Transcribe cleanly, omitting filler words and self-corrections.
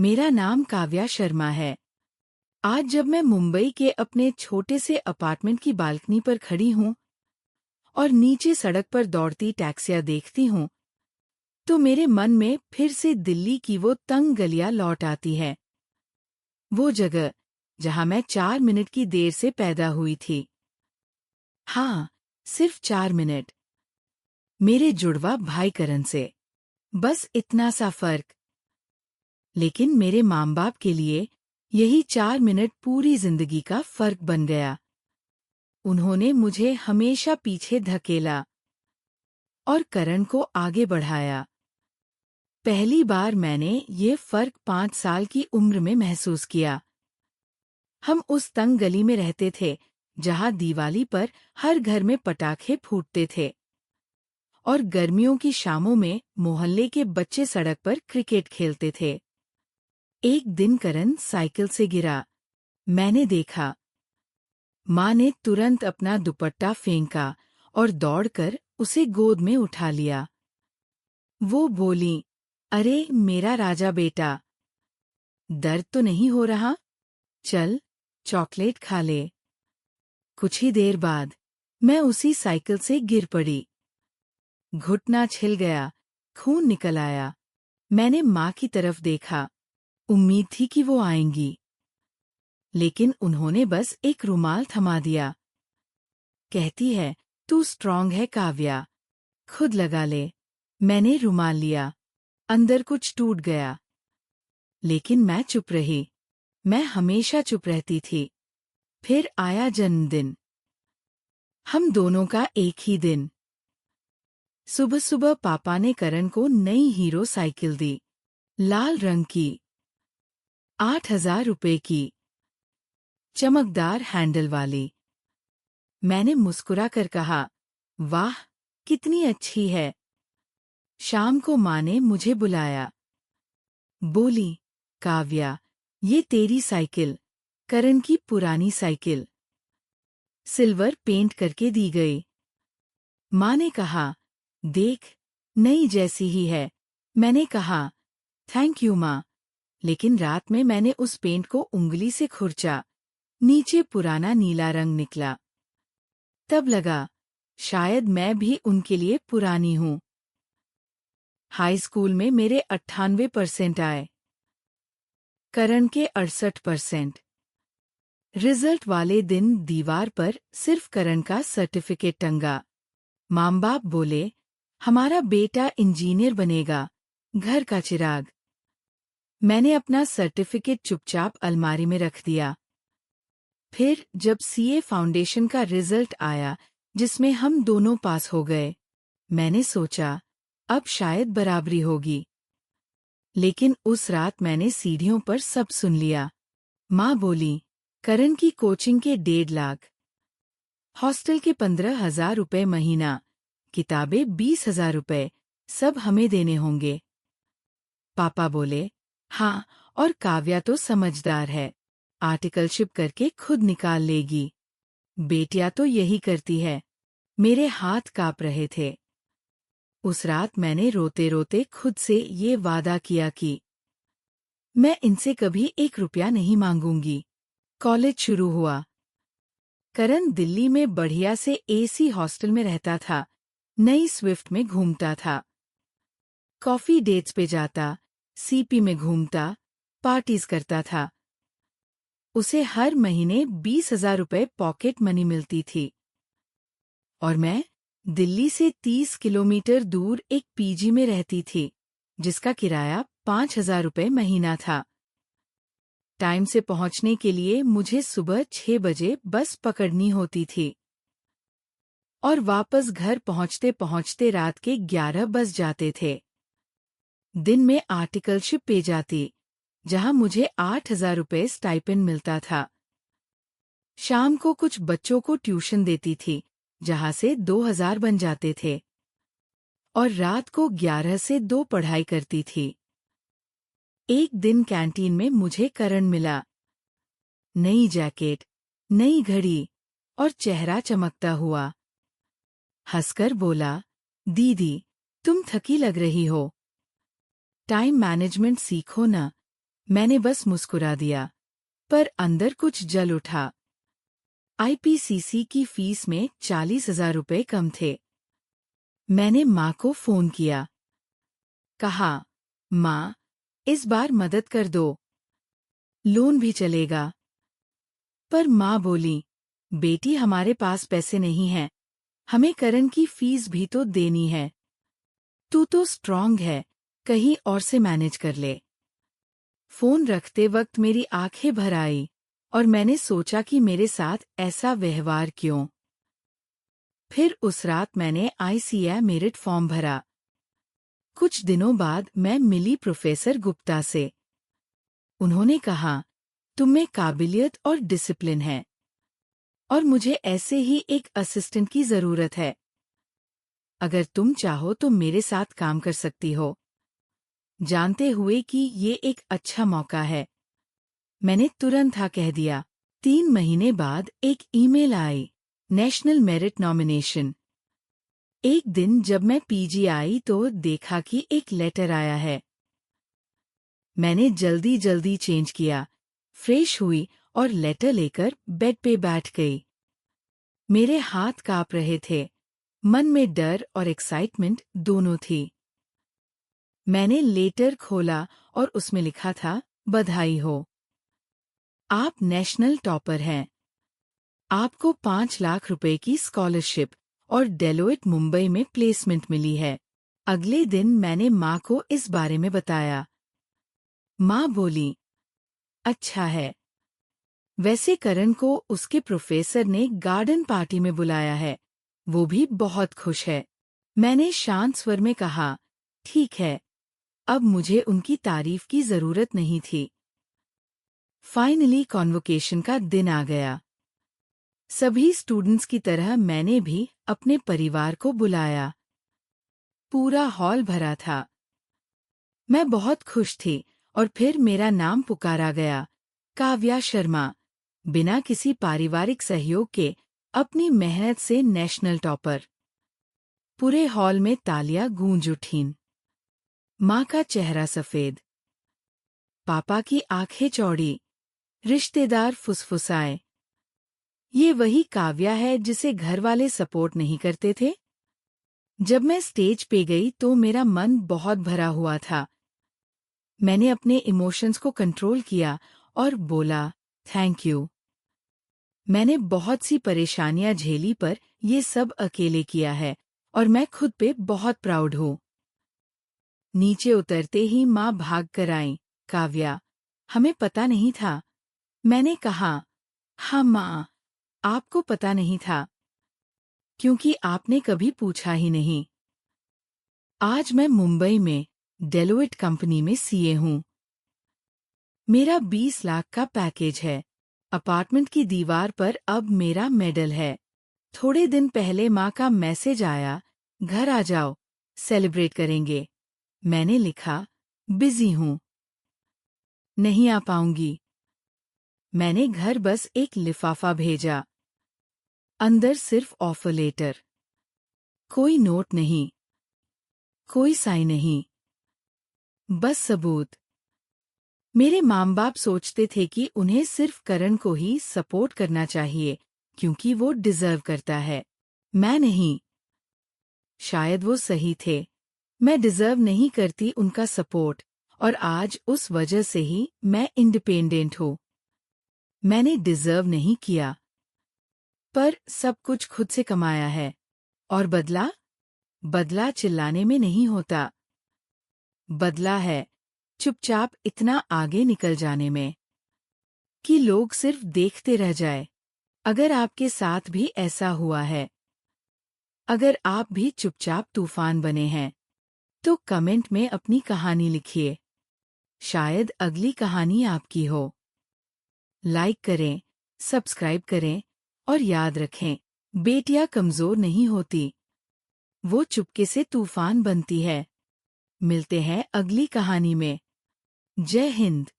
मेरा नाम काव्या शर्मा है। आज जब मैं मुंबई के अपने छोटे से अपार्टमेंट की बालकनी पर खड़ी हूँ और नीचे सड़क पर दौड़ती टैक्सियां देखती हूँ, तो मेरे मन में फिर से दिल्ली की वो तंग गलियां लौट आती है। वो जगह जहाँ मैं 4 मिनट की देर से पैदा हुई थी। हाँ, सिर्फ 4 मिनट। मेरे जुड़वा भाई करण से। बस इतना सा फर्क। लेकिन मेरे माँ बाप के लिए यही 4 मिनट पूरी जिंदगी का फर्क बन गया। उन्होंने मुझे हमेशा पीछे धकेला और करण को आगे बढ़ाया। पहली बार मैंने ये फर्क 5 साल की उम्र में महसूस किया। हम उस तंग गली में रहते थे जहाँ दिवाली पर हर घर में पटाखे फूटते थे और गर्मियों की शामों में मोहल्ले के बच्चे सड़क पर क्रिकेट खेलते थे। एक दिन करण साइकिल से गिरा। मैंने देखा। माँ ने तुरंत अपना दुपट्टा फेंका और दौड़कर उसे गोद में उठा लिया। वो बोली, अरे मेरा राजा बेटा, दर्द तो नहीं हो रहा? चल, चॉकलेट खा ले। कुछ ही देर बाद मैं उसी साइकिल से गिर पड़ी। घुटना छिल गया, खून निकल आया। मैंने माँ की तरफ देखा। उम्मीद थी कि वो आएंगी, लेकिन उन्होंने बस एक रुमाल थमा दिया। कहती है, तू स्ट्रांग है काव्या, खुद लगा ले। मैंने रुमाल लिया। अंदर कुछ टूट गया, लेकिन मैं चुप रही। मैं हमेशा चुप रहती थी। फिर आया जन्मदिन। हम दोनों का एक ही दिन। सुबह सुबह पापा ने करण को नई हीरो साइकिल दी। लाल रंग की, 8,000 रुपए की, चमकदार हैंडल वाली। मैंने मुस्कुरा कर कहा, वाह, कितनी अच्छी है। शाम को माँ ने मुझे बुलाया। बोली, काव्या, ये तेरी साइकिल, करण की पुरानी साइकिल, सिल्वर पेंट करके दी गई। माँ ने कहा, देख, नई जैसी ही है। मैंने कहा, थैंक यू माँ, लेकिन रात में मैंने उस पेंट को उंगली से खुरचा। नीचे पुराना नीला रंग निकला। तब लगा, शायद मैं भी उनके लिए पुरानी हूँ। हाई स्कूल में मेरे 98% आए, करण के 68%। रिजल्ट वाले दिन दीवार पर सिर्फ करण का सर्टिफिकेट टंगा। माँ बाप बोले, हमारा बेटा इंजीनियर बनेगा, घर का चिराग। मैंने अपना सर्टिफिकेट चुपचाप अलमारी में रख दिया। फिर जब सीए फाउंडेशन का रिजल्ट आया, जिसमें हम दोनों पास हो गए, मैंने सोचा, अब शायद बराबरी होगी। लेकिन उस रात मैंने सीढ़ियों पर सब सुन लिया। माँ बोली, करण की कोचिंग के 1.5 लाख, हॉस्टल के 15,000 रुपए महीना, किताबें 20,000 रुपए, सब हमें देने होंगे। पापा बोले, हाँ, और काव्या तो समझदार है, आर्टिकलशिप करके खुद निकाल लेगी। बेटियां तो यही करती है। मेरे हाथ कांप रहे थे। उस रात मैंने रोते रोते खुद से ये वादा किया कि मैं इनसे कभी 1 रुपया नहीं मांगूंगी। कॉलेज शुरू हुआ। करण दिल्ली में बढ़िया से एसी हॉस्टल में रहता था, नई स्विफ्ट में घूमता था, कॉफी डेट्स पे जाता, सीपी में घूमता, पार्टीज करता था। उसे हर महीने 20,000 रुपए पॉकेट मनी मिलती थी। और मैं दिल्ली से 30 किलोमीटर दूर एक पीजी में रहती थी, जिसका किराया 5,000 रुपए महीना था। टाइम से पहुंचने के लिए मुझे सुबह 6 बजे बस पकड़नी होती थी और वापस घर पहुंचते पहुंचते रात के 11 बज जाते थे। दिन में आर्टिकलशिप पे जाती, जहां मुझे 8,000 रुपए स्टाइपेंड मिलता था। शाम को कुछ बच्चों को ट्यूशन देती थी, जहां से 2,000 बन जाते थे, और रात को 11 से 2 पढ़ाई करती थी। एक दिन कैंटीन में मुझे करण मिला। नई जैकेट, नई घड़ी और चेहरा चमकता हुआ। हंसकर बोला, दीदी, तुम थकी लग रही हो। टाइम मैनेजमेंट सीखो ना। मैंने बस मुस्कुरा दिया, पर अंदर कुछ जल उठा। आईपीसीसी की फीस में 40,000 रुपए कम थे। मैंने माँ को फोन किया। कहा, माँ, इस बार मदद कर दो, लोन भी चलेगा। पर माँ बोली, बेटी हमारे पास पैसे नहीं हैं, हमें करण की फीस भी तो देनी है। तू तो स्ट्रांग है, कहीं और से मैनेज कर ले। फोन रखते वक्त मेरी आंखें भर आई और मैंने सोचा कि मेरे साथ ऐसा व्यवहार क्यों। फिर उस रात मैंने आईसीए मेरिट फॉर्म भरा। कुछ दिनों बाद मैं मिली प्रोफेसर गुप्ता से। उन्होंने कहा, तुम में काबिलियत और डिसिप्लिन है और मुझे ऐसे ही एक असिस्टेंट की जरूरत है। अगर तुम चाहो तो मेरे साथ काम कर सकती हो। जानते हुए कि ये एक अच्छा मौका है, मैंने तुरंत हाँ कह दिया। 3 महीने बाद एक ईमेल आई, नेशनल मेरिट नॉमिनेशन। एक दिन जब मैं पीजी आई तो देखा कि एक लेटर आया है। मैंने जल्दी जल्दी चेंज किया, फ्रेश हुई और लेटर लेकर बेड पे बैठ गई। मेरे हाथ कांप रहे थे, मन में डर और एक्साइटमेंट दोनों थी। मैंने लेटर खोला और उसमें लिखा था, बधाई हो, आप नेशनल टॉपर हैं। आपको 5 लाख रुपए की स्कॉलरशिप और डेलोइट मुंबई में प्लेसमेंट मिली है। अगले दिन मैंने माँ को इस बारे में बताया। माँ बोली, अच्छा है। वैसे करण को उसके प्रोफेसर ने गार्डन पार्टी में बुलाया है, वो भी बहुत खुश है। मैंने शांत स्वर में कहा, ठीक है। अब मुझे उनकी तारीफ की जरूरत नहीं थी। फाइनली कॉन्वोकेशन का दिन आ गया। सभी स्टूडेंट्स की तरह मैंने भी अपने परिवार को बुलाया। पूरा हॉल भरा था। मैं बहुत खुश थी और फिर मेरा नाम पुकारा गया, काव्या शर्मा, बिना किसी पारिवारिक सहयोग के अपनी मेहनत से नेशनल टॉपर। पूरे हॉल में तालियां गूंज उठीं। माँ का चेहरा सफेद, पापा की आंखें चौड़ी, रिश्तेदार फुसफुसाए, ये वही काव्या है जिसे घर वाले सपोर्ट नहीं करते थे। जब मैं स्टेज पे गई तो मेरा मन बहुत भरा हुआ था। मैंने अपने इमोशंस को कंट्रोल किया और बोला, थैंक यू। मैंने बहुत सी परेशानियां झेली पर ये सब अकेले किया है और मैं खुद पे बहुत प्राउड हूँ। नीचे उतरते ही माँ भाग कर आई, काव्या, हमें पता नहीं था। मैंने कहा, हाँ माँ, आपको पता नहीं था, क्योंकि आपने कभी पूछा ही नहीं। आज मैं मुंबई में डेलोइट कंपनी में सीए हूँ। मेरा 20 लाख का पैकेज है। अपार्टमेंट की दीवार पर अब मेरा मेडल है। थोड़े दिन पहले माँ का मैसेज आया, घर आ जाओ, सेलिब्रेट करेंगे। मैंने लिखा, बिजी हूँ, नहीं आ पाऊंगी। मैंने घर बस एक लिफाफा भेजा। अंदर सिर्फ ऑफर लेटर। कोई नोट नहीं, कोई साइन नहीं, बस सबूत। मेरे माँ बाप सोचते थे कि उन्हें सिर्फ करण को ही सपोर्ट करना चाहिए क्योंकि वो डिजर्व करता है, मैं नहीं। शायद वो सही थे। मैं डिजर्व नहीं करती उनका सपोर्ट और आज उस वजह से ही मैं इंडिपेंडेंट हूँ। मैंने डिजर्व नहीं किया, पर सब कुछ खुद से कमाया है। और बदला? बदला चिल्लाने में नहीं होता। बदला है चुपचाप इतना आगे निकल जाने में कि लोग सिर्फ देखते रह जाए। अगर आपके साथ भी ऐसा हुआ है, अगर आप भी चुपचाप तूफान बने हैं, तो कमेंट में अपनी कहानी लिखिए। शायद अगली कहानी आपकी हो। लाइक करें, सब्सक्राइब करें और याद रखें, बेटियां कमजोर नहीं होती, वो चुपके से तूफान बनती है। मिलते हैं अगली कहानी में। जय हिंद।